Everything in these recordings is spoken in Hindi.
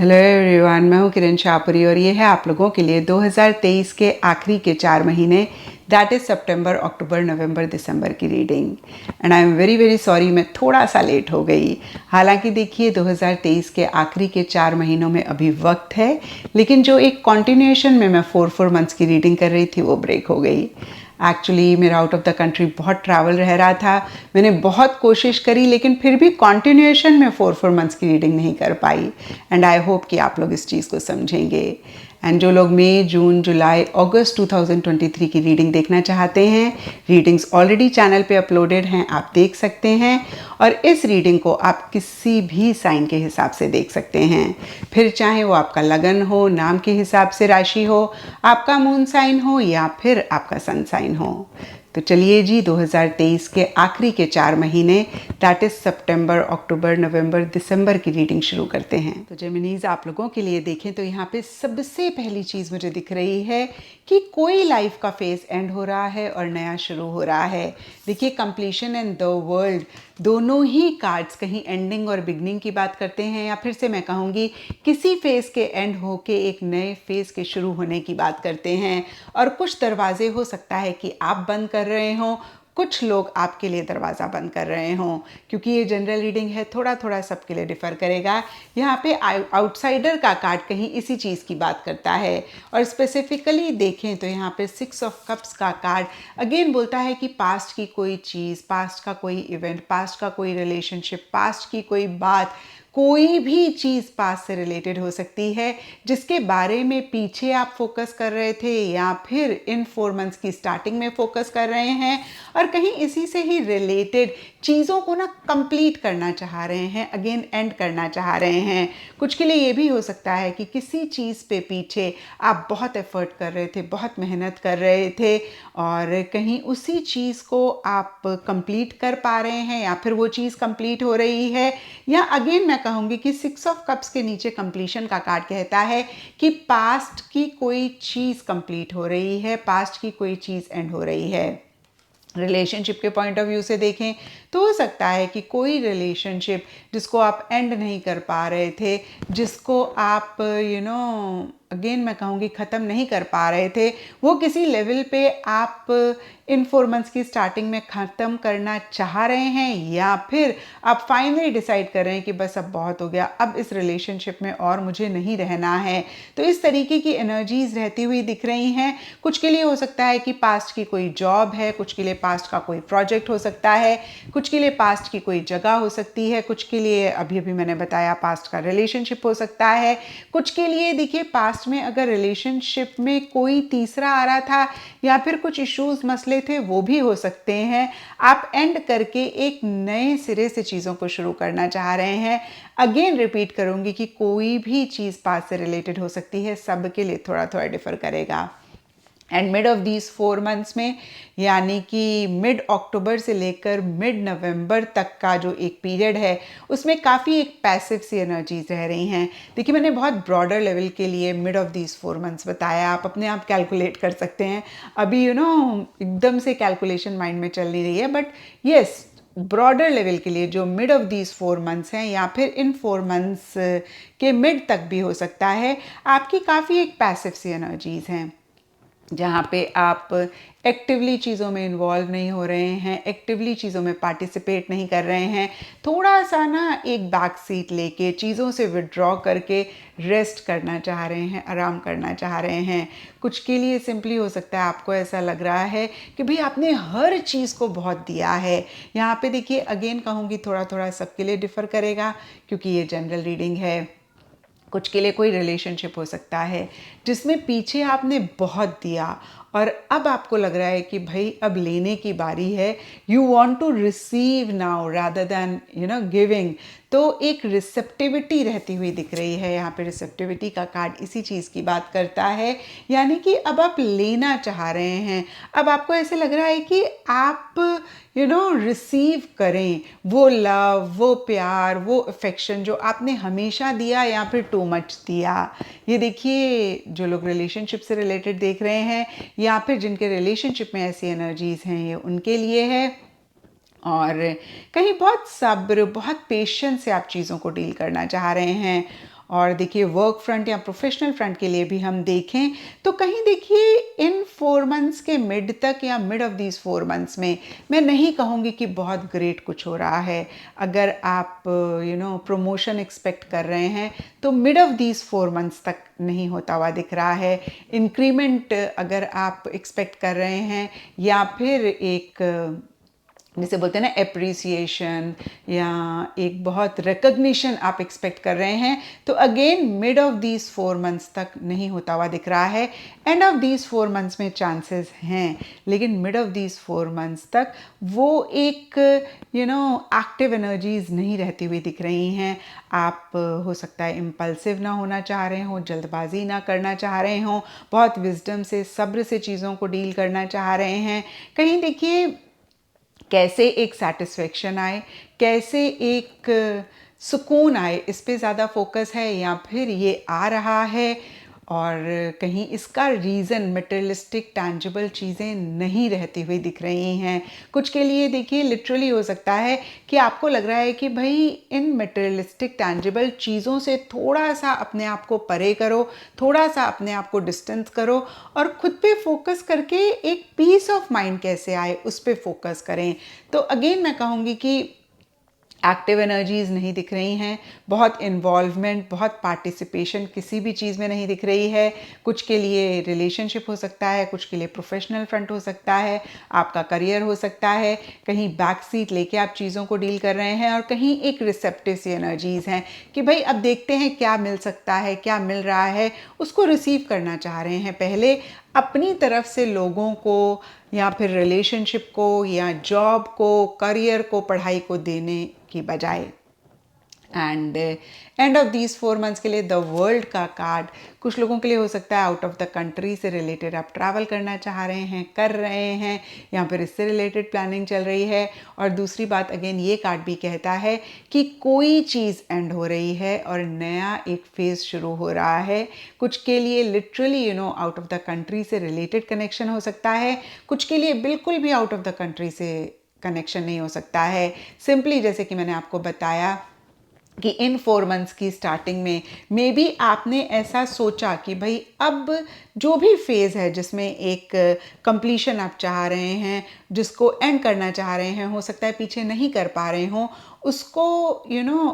हेलो एवरीवन, मैं हूँ किरण शाहपुरी और ये है आप लोगों के लिए 2023 के आखिरी के 4 महीने, दैट इज़ सितंबर, अक्टूबर, नवंबर, दिसंबर की reading. And I am very very sorry, मैं थोड़ा सा लेट हो गई। हालांकि देखिए 2023 के आखिरी के 4 महीनों में अभी वक्त है, लेकिन जो एक कॉन्टिन्यूएशन में मैं 4 मंथ्स की रीडिंग कर रही थी वो ब्रेक हो गई। एक्चुअली मेरा आउट ऑफ द कंट्री बहुत ट्रैवल रह रहा था। मैंने बहुत कोशिश करी लेकिन फिर भी कॉन्टिन्यूएशन में 4 मंथ्स की रीडिंग नहीं कर पाई। एंड आई होप कि आप लोग इस चीज़ को समझेंगे। एंड जो लोग मई, जून, जुलाई, अगस्त 2023 की रीडिंग देखना चाहते हैं, रीडिंग्स ऑलरेडी चैनल पे अपलोडेड हैं, आप देख सकते हैं। और इस रीडिंग को आप किसी भी साइन के हिसाब से देख सकते हैं, फिर चाहे वो आपका लगन हो, नाम के हिसाब से राशि हो, आपका मून साइन हो या फिर आपका सन साइन हो। तो चलिए जी, 2023 के आखिरी के 4 महीने, दैट इज सितंबर, अक्टूबर, नवंबर, दिसंबर की रीडिंग शुरू करते हैं। तो जेमिनीज, आप लोगों के लिए देखें तो यहाँ पे सबसे पहली चीज़ मुझे दिख रही है कि कोई लाइफ का फेज एंड हो रहा है और नया शुरू हो रहा है। देखिए, कंप्लीशन एंड द वर्ल्ड, दोनों ही कार्ड्स कहीं एंडिंग और बिगनिंग की बात करते हैं, या फिर से मैं कहूँगी किसी फेज़ के एंड होके एक नए फेज़ के शुरू होने की बात करते हैं। और कुछ दरवाजे हो सकता है कि आप बंद कर रहे हों, कुछ लोग आपके लिए दरवाज़ा बंद कर रहे हों। क्योंकि ये जनरल रीडिंग है, थोड़ा थोड़ा सबके लिए डिफ़र करेगा। यहाँ पे आउटसाइडर का कार्ड कहीं इसी चीज़ की बात करता है। और स्पेसिफिकली देखें तो यहाँ पे 6 ऑफ कप्स का कार्ड अगेन बोलता है कि पास्ट की कोई चीज़, पास्ट का कोई इवेंट, पास्ट का कोई रिलेशनशिप, पास्ट की कोई बात, कोई भी चीज़ पास से रिलेटेड हो सकती है जिसके बारे में पीछे आप फोकस कर रहे थे या फिर इन 4 मंथ्स की स्टार्टिंग में फोकस कर रहे हैं, और कहीं इसी से ही रिलेटेड चीज़ों को ना कंप्लीट करना चाह रहे हैं, अगेन एंड करना चाह रहे हैं। कुछ के लिए ये भी हो सकता है कि किसी चीज़ पे पीछे आप बहुत एफर्ट कर रहे थे, बहुत मेहनत कर रहे थे, और कहीं उसी चीज़ को आप कंप्लीट कर पा रहे हैं या फिर वो चीज़ कंप्लीट हो रही है। या अगेन मैं कहूँगी कि 6 ऑफ कप्स के नीचे कंप्लीशन का कार्ड कहता है कि पास्ट की कोई चीज़ कंप्लीट हो रही है, पास्ट की कोई चीज़ एंड हो रही है। रिलेशनशिप के पॉइंट ऑफ व्यू से देखें तो हो सकता है कि कोई रिलेशनशिप जिसको आप एंड नहीं कर पा रहे थे, जिसको आप अगेन मैं कहूँगी ख़त्म नहीं कर पा रहे थे, वो किसी लेवल पे आप इन 4 मंथ्स की स्टार्टिंग में ख़त्म करना चाह रहे हैं, या फिर आप फाइनली डिसाइड कर रहे हैं कि बस अब बहुत हो गया, अब इस रिलेशनशिप में और मुझे नहीं रहना है। तो इस तरीके की एनर्जीज रहती हुई दिख रही हैं। कुछ के लिए हो सकता है कि पास्ट की कोई जॉब है, कुछ के लिए पास्ट का कोई प्रोजेक्ट हो सकता है, कुछ के लिए पास्ट की कोई जगह हो सकती है, कुछ के लिए अभी अभी मैंने बताया पास्ट का रिलेशनशिप हो सकता है। कुछ के लिए देखिए, पास्ट में अगर रिलेशनशिप में कोई तीसरा आ रहा था या फिर कुछ इश्यूज मसले थे, वो भी हो सकते हैं। आप एंड करके एक नए सिरे से चीज़ों को शुरू करना चाह रहे हैं। अगेन रिपीट करूंगी कि कोई भी चीज़ पास्ट से रिलेटेड हो सकती है, सबके लिए थोड़ा थोड़ा डिफर करेगा। And mid of these 4 months में, यानी कि मिड अक्टूबर से लेकर मिड नवंबर तक का जो एक पीरियड है, उसमें काफ़ी एक पैसिव सी एनर्जीज रह रही हैं। देखिए, मैंने बहुत ब्रॉडर लेवल के लिए मिड ऑफ दीज 4 मंथ्स बताया, आप अपने आप कैलकुलेट कर सकते हैं। अभी एकदम से कैलकुलेशन माइंड में चल नहीं रही है, बट येस, ब्रॉडर लेवल के लिए जो मिड ऑफ दीज 4 मंथ्स हैं, या फिर इन 4 मंथ्स के मिड तक भी हो सकता है, आपकी काफ़ी एक पैसिव सी एनर्जीज हैं, जहाँ पे आप एक्टिवली चीज़ों में इन्वॉल्व नहीं हो रहे हैं, एक्टिवली चीज़ों में पार्टिसिपेट नहीं कर रहे हैं। थोड़ा सा ना एक बैक सीट लेके चीज़ों से विड्रॉ करके रेस्ट करना चाह रहे हैं, आराम करना चाह रहे हैं। कुछ के लिए सिंपली हो सकता है आपको ऐसा लग रहा है कि भाई आपने हर चीज़ को बहुत दिया है। यहाँ पे देखिए, अगेन कहूँगी थोड़ा थोड़ा सबके लिए डिफ़र करेगा क्योंकि ये जनरल रीडिंग है। कुछ के लिए कोई रिलेशनशिप हो सकता है जिसमें पीछे आपने बहुत दिया और अब आपको लग रहा है कि भाई अब लेने की बारी है। You want to receive now rather than giving. तो एक रिसेप्टिविटी रहती हुई दिख रही है। यहाँ पे रिसेप्टिविटी का कार्ड इसी चीज़ की बात करता है, यानी कि अब आप लेना चाह रहे हैं। अब आपको ऐसे लग रहा है कि आप रिसीव करें वो लव, वो प्यार, वो अफेक्शन जो आपने हमेशा दिया या फिर टू मच दिया। ये देखिए, जो लोग रिलेशनशिप से रिलेटेड देख रहे हैं या फिर जिनके रिलेशनशिप में ऐसी एनर्जीज हैं, ये उनके लिए है। और कहीं बहुत सब्र, बहुत पेशेंस से आप चीज़ों को डील करना चाह रहे हैं। और देखिए वर्क फ्रंट या प्रोफेशनल फ्रंट के लिए भी हम देखें तो कहीं देखिए इन 4 मंथ्स के मिड तक या मिड ऑफ दीज 4 मंथ्स में मैं नहीं कहूँगी कि बहुत ग्रेट कुछ हो रहा है। अगर आप प्रमोशन एक्सपेक्ट कर रहे हैं तो मिड ऑफ दीज 4 मंथ्स तक नहीं होता हुआ दिख रहा है। इंक्रीमेंट अगर आप एक्सपेक्ट कर रहे हैं या फिर एक जिसे बोलते हैं ना एप्रिसिएशन या एक बहुत रिकग्निशन आप एक्सपेक्ट कर रहे हैं तो again mid of these 4 months तक नहीं होता हुआ दिख रहा है। एंड ऑफ दीज 4 मंथ्स में चांसेस हैं, लेकिन मिड ऑफ दीज 4 मंथ्स तक वो एक एक्टिव एनर्जीज नहीं रहती हुई दिख रही हैं। आप हो सकता है इम्पल्सिव ना होना चाह रहे हो, जल्दबाजी ना करना चाह रहे हो, बहुत विजडम से सब्र से चीज़ों को डील करना चाह रहे हैं। कहीं देखिए कैसे एक सेटिस्फेक्शन आए, कैसे एक सुकून आए, इस पे ज़्यादा फोकस है या फिर ये आ रहा है और कहीं इसका रीज़न मटेरियलिस्टिक टैंजिबल चीज़ें नहीं रहती हुई दिख रही हैं। कुछ के लिए देखिए लिटरली हो सकता है कि आपको लग रहा है कि भाई इन मटेरियलिस्टिक टैंजिबल चीज़ों से थोड़ा सा अपने आप को परे करो, थोड़ा सा अपने आप को डिस्टेंस करो और खुद पे फोकस करके एक पीस ऑफ माइंड कैसे आए उस पे फोकस करें। तो अगेन मैं कहूँगी कि एक्टिव एनर्जीज नहीं दिख रही हैं, बहुत इन्वॉल्वमेंट, बहुत पार्टिसिपेशन किसी भी चीज़ में नहीं दिख रही है। कुछ के लिए रिलेशनशिप हो सकता है, कुछ के लिए प्रोफेशनल फ्रंट हो सकता है, आपका करियर हो सकता है, कहीं बैक सीट लेके आप चीज़ों को डील कर रहे हैं और कहीं एक रिसेप्टिव सी एनर्जीज हैं कि भाई अब देखते हैं क्या मिल सकता है, क्या मिल रहा है, उसको रिसीव करना चाह रहे हैं। पहले अपनी तरफ से लोगों को या फिर रिलेशनशिप को या जॉब को, करियर को, पढ़ाई को देने की बजाय। And end of these 4 months के लिए द वर्ल्ड का कार्ड कुछ लोगों के लिए हो सकता है आउट ऑफ द कंट्री से रिलेटेड आप ट्रैवल करना चाह रहे हैं, कर रहे हैं, या फिर इससे रिलेटेड प्लानिंग चल रही है। और दूसरी बात अगेन ये कार्ड भी कहता है कि कोई चीज़ एंड हो रही है और नया एक फेज शुरू हो रहा है। कुछ के लिए literally out of the country से रिलेटेड कनेक्शन हो सकता है, कुछ के लिए बिल्कुल भी आउट ऑफ द कंट्री से कनेक्शन नहीं हो सकता है। सिंपली जैसे कि मैंने आपको बताया कि इन 4 मंथ्स की स्टार्टिंग में मे बी आपने ऐसा सोचा कि भाई अब जो भी फेज़ है जिसमें एक कंप्लीशन आप चाह रहे हैं, जिसको एंड करना चाह रहे हैं, हो सकता है पीछे नहीं कर पा रहे हों, उसको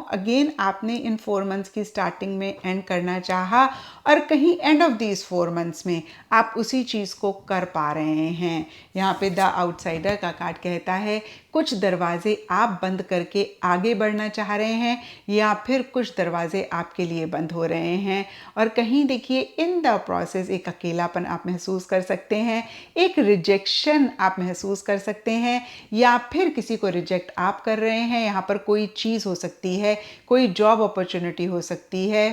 अगेन आपने इन 4 मंथ्स की स्टार्टिंग में एंड करना चाहा और कहीं एंड ऑफ दीज 4 मंथ्स में आप उसी चीज़ को कर पा रहे हैं। यहाँ पे द आउटसाइडर का कार्ड कहता है कुछ दरवाजे आप बंद करके आगे बढ़ना चाह रहे हैं या फिर कुछ दरवाजे आपके लिए बंद हो रहे हैं और कहीं देखिए इन द प्रोसेस एक अकेलापन आप महसूस कर सकते हैं, एक रिजेक्शन आप महसूस कर सकते हैं या फिर किसी को रिजेक्ट आप कर रहे हैं। यहाँ पर कोई चीज़ हो सकती है, कोई जॉब अपॉर्चुनिटी हो सकती है,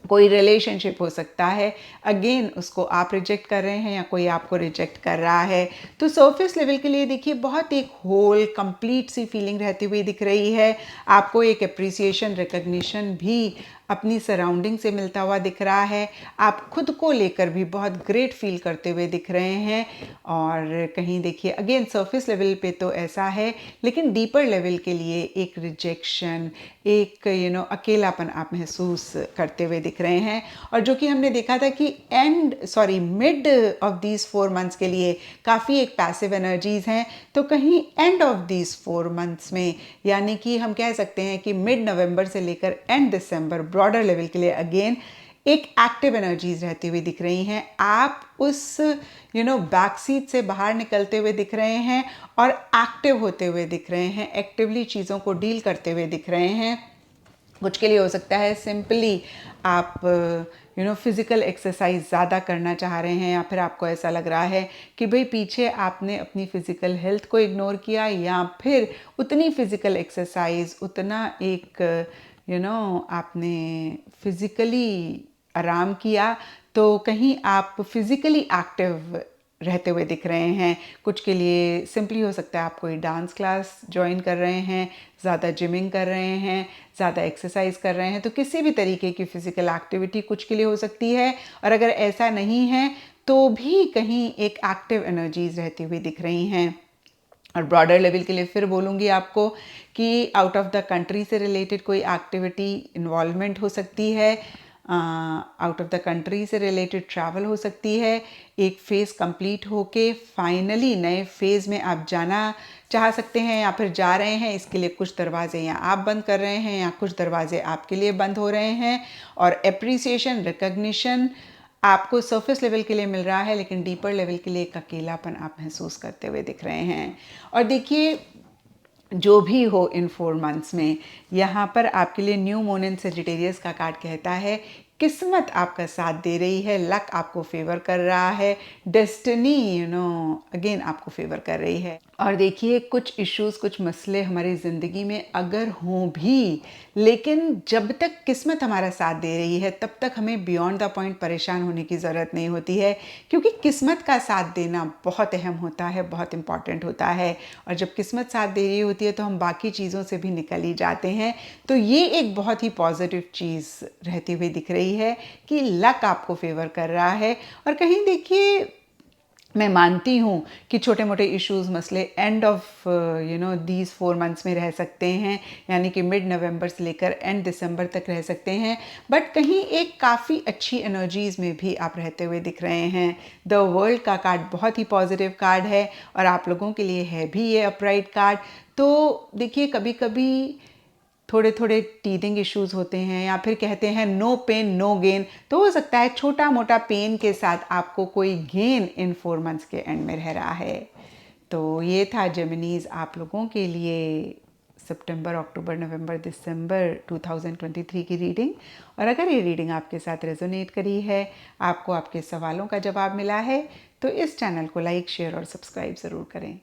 कोई रिलेशनशिप हो सकता है, अगेन उसको आप रिजेक्ट कर रहे हैं या कोई आपको रिजेक्ट कर रहा है। तो सरफेस लेवल के लिए देखिए बहुत एक होल कंप्लीट सी फीलिंग रहती हुई दिख रही है। आपको एक अप्रिसिएशन, रिकग्निशन भी अपनी सराउंडिंग से मिलता हुआ दिख रहा है। आप खुद को लेकर भी बहुत ग्रेट फील करते हुए दिख रहे हैं और कहीं देखिए अगेन सरफेस लेवल पे तो ऐसा है, लेकिन डीपर लेवल के लिए एक रिजेक्शन, एक अकेलापन आप महसूस करते हुए दिख रहे हैं। और जो कि हमने देखा था कि मिड ऑफ दीज 4 मंथ्स के लिए काफ़ी एक पैसिव एनर्जीज हैं, तो कहीं एंड ऑफ दीज 4 मंथ्स में यानी कि हम कह सकते हैं कि मिड नवंबर से लेकर एंड दिसंबर ब्रॉडर लेवल के लिए अगेन एक एक्टिव एनर्जीज रहती हुई दिख रही हैं। आप उस बैक सीट से बाहर निकलते हुए दिख रहे हैं और एक्टिव होते हुए दिख रहे हैं, एक्टिवली चीज़ों को डील करते हुए दिख रहे हैं। कुछ के लिए हो सकता है सिंपली आप फिज़िकल एक्सरसाइज ज़्यादा करना चाह रहे हैं या फिर आपको ऐसा लग रहा है कि भाई पीछे आपने अपनी फ़िज़िकल हेल्थ को इग्नोर किया या फिर उतनी फ़िज़िकल एक्सरसाइज, उतना एक आपने फिज़िकली आराम किया तो कहीं आप फिज़िकली एक्टिव रहते हुए दिख रहे हैं। कुछ के लिए सिंपली हो सकता है आप कोई डांस क्लास ज्वाइन कर रहे हैं, ज़्यादा जिमिंग कर रहे हैं, ज़्यादा एक्सरसाइज कर रहे हैं, तो किसी भी तरीके की फ़िज़िकल एक्टिविटी कुछ के लिए हो सकती है। और अगर ऐसा नहीं है तो भी कहीं एक एक्टिव एनर्जीज रहती हुई दिख रही हैं। और ब्रॉडर लेवल के लिए फिर बोलूँगी आपको कि आउट ऑफ द कंट्री से रिलेटेड कोई एक्टिविटी इन्वॉल्वमेंट हो सकती है, आउट ऑफ द कंट्री से रिलेटेड ट्रैवल हो सकती है, एक फेज़ कंप्लीट होके फाइनली नए फेज़ में आप जाना चाह सकते हैं या फिर जा रहे हैं। इसके लिए कुछ दरवाजे या आप बंद कर रहे हैं या कुछ दरवाजे आपके लिए बंद हो रहे हैं। और एप्रिसिएशन, रिकग्निशन आपको सरफेस लेवल के लिए मिल रहा है, लेकिन डीपर लेवल के लिए एक अकेलापन आप महसूस करते हुए दिख रहे हैं। और देखिए, जो भी हो इन 4 मंथ्स में, यहाँ पर आपके लिए न्यू मून इन सेजिटेरियस का कार्ड कहता है किस्मत आपका साथ दे रही है, लक आपको फेवर कर रहा है, डेस्टिनी अगेन आपको फेवर कर रही है। और देखिए, कुछ इश्यूज, कुछ मसले हमारी ज़िंदगी में अगर हों भी, लेकिन जब तक किस्मत हमारा साथ दे रही है तब तक हमें बियॉन्ड द पॉइंट परेशान होने की ज़रूरत नहीं होती है, क्योंकि किस्मत का साथ देना बहुत अहम होता है, बहुत इम्पॉर्टेंट होता है। और जब किस्मत साथ दे रही होती है तो हम बाकी चीज़ों से भी निकल ही जाते हैं। तो ये एक बहुत ही पॉजिटिव चीज़ रहती हुई दिख रही है कि लक आपको फेवर कर रहा है। और कहीं देखिए, मैं मानती हूँ कि छोटे मोटे इश्यूज़, मसले एंड ऑफ दीज 4 मंथ्स में रह सकते हैं, यानी कि मिड नवंबर से लेकर एंड दिसंबर तक रह सकते हैं, बट कहीं एक काफ़ी अच्छी एनर्जीज़ में भी आप रहते हुए दिख रहे हैं। द वर्ल्ड का कार्ड बहुत ही पॉजिटिव कार्ड है और आप लोगों के लिए है भी ये अपराइट कार्ड। तो देखिए, कभी कभी थोड़े थोड़े टीथिंग इश्यूज होते हैं, या फिर कहते हैं नो पेन नो गेन। तो हो सकता है छोटा मोटा पेन के साथ आपको कोई गेन इन 4 मंथ्स के एंड में रह रहा है। तो ये था जेमिनीज आप लोगों के लिए सितंबर, अक्टूबर, नवंबर, दिसंबर 2023 की रीडिंग। और अगर ये रीडिंग आपके साथ रेजोनेट करी है, आपको आपके सवालों का जवाब मिला है, तो इस चैनल को लाइक, शेयर और सब्सक्राइब ज़रूर करें।